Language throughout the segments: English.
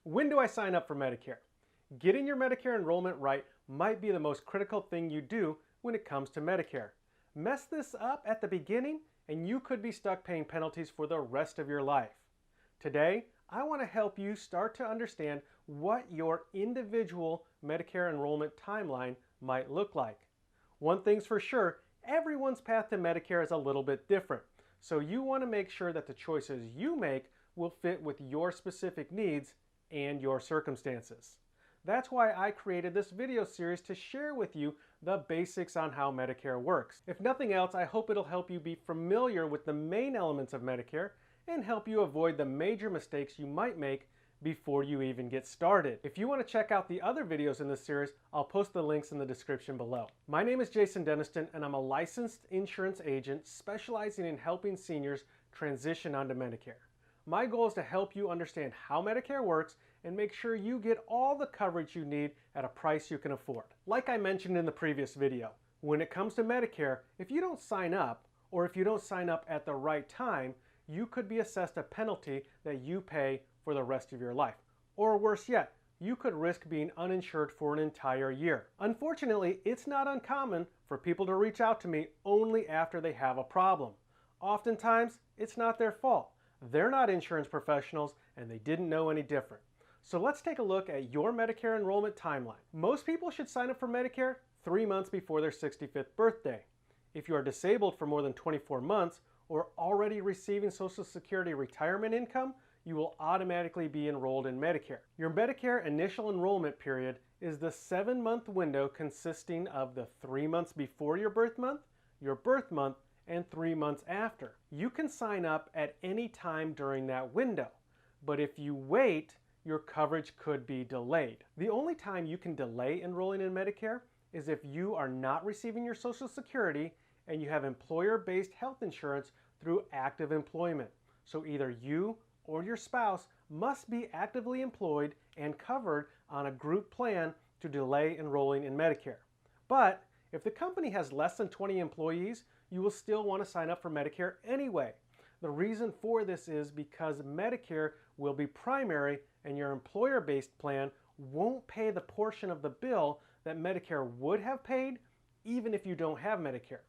When do I sign up for Medicare? Getting your Medicare enrollment right might be the most critical thing you do when it comes to Medicare. Mess this up at the beginning and you could be stuck paying penalties for the rest of your life. Today, I want to help you start to understand what your individual Medicare enrollment timeline might look like. One thing's for sure, everyone's path to Medicare is a little bit different. So you want to make sure that the choices you make will fit with your specific needs and your circumstances. That's why I created this video series to share with you the basics on how Medicare works. If nothing else, I hope it'll help you be familiar with the main elements of Medicare and help you avoid the major mistakes you might make before you even get started. If you want to check out the other videos in this series, I'll post the links in the description below. My name is Jason Deniston and I'm a licensed insurance agent specializing in helping seniors transition onto Medicare. My goal is to help you understand how Medicare works and make sure you get all the coverage you need at a price you can afford. Like I mentioned in the previous video, when it comes to Medicare, if you don't sign up or if you don't sign up at the right time, you could be assessed a penalty that you pay for the rest of your life. Or worse yet, you could risk being uninsured for an entire year. Unfortunately, it's not uncommon for people to reach out to me only after they have a problem. Oftentimes, it's not their fault. They're not insurance professionals and they didn't know any different. So let's take a look at your Medicare enrollment timeline. Most people should sign up for Medicare 3 months before their 65th birthday. If you are disabled for more than 24 months or already receiving Social Security retirement income, you will automatically be enrolled in Medicare. Your Medicare Initial Enrollment Period is the 7-month window consisting of the 3 months before your birth month, and 3 months after. You can sign up at any time during that window, but if you wait, your coverage could be delayed. The only time you can delay enrolling in Medicare is if you are not receiving your Social Security and you have employer-based health insurance through active employment. So either you or your spouse must be actively employed and covered on a group plan to delay enrolling in Medicare. But if the company has less than 20 employees, you will still want to sign up for Medicare anyway. The reason for this is because Medicare will be primary and your employer-based plan won't pay the portion of the bill that Medicare would have paid even if you don't have Medicare.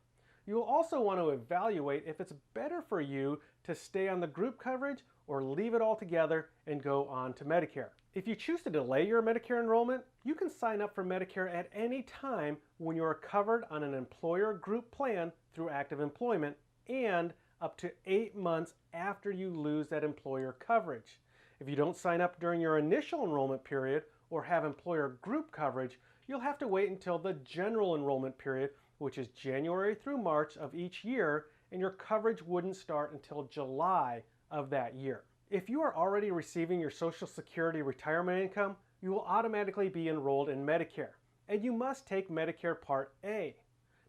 You'll also want to evaluate if it's better for you to stay on the group coverage or leave it all together and go on to Medicare. If you choose to delay your Medicare enrollment, you can sign up for Medicare at any time when you are covered on an employer group plan through active employment and up to 8 months after you lose that employer coverage. If you don't sign up during your initial enrollment period or have employer group coverage, you'll have to wait until the general enrollment period, which is January through March of each year, and your coverage wouldn't start until July of that year. If you are already receiving your Social Security retirement income, you will automatically be enrolled in Medicare, and you must take Medicare Part A.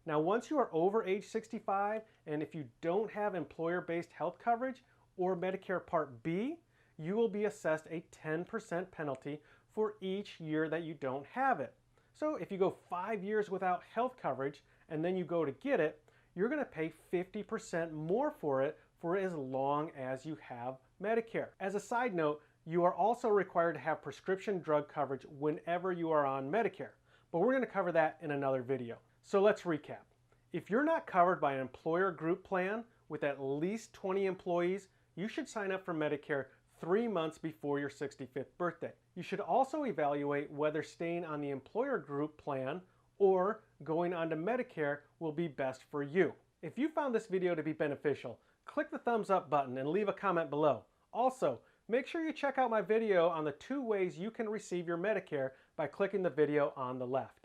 Now, once you are over age 65, and if you don't have employer-based health coverage or Medicare Part B, you will be assessed a 10% penalty for each year that you don't have it. So if you go 5 years without health coverage and then you go to get it, you're going to pay 50% more for it for as long as you have Medicare. As a side note, you are also required to have prescription drug coverage whenever you are on Medicare, but we're going to cover that in another video. So let's recap. If you're not covered by an employer group plan with at least 20 employees, you should sign up for Medicare 3 months before your 65th birthday. You should also evaluate whether staying on the employer group plan or going on to Medicare will be best for you. If you found this video to be beneficial, click the thumbs up button and leave a comment below. Also, make sure you check out my video on the 2 ways you can receive your Medicare by clicking the video on the left.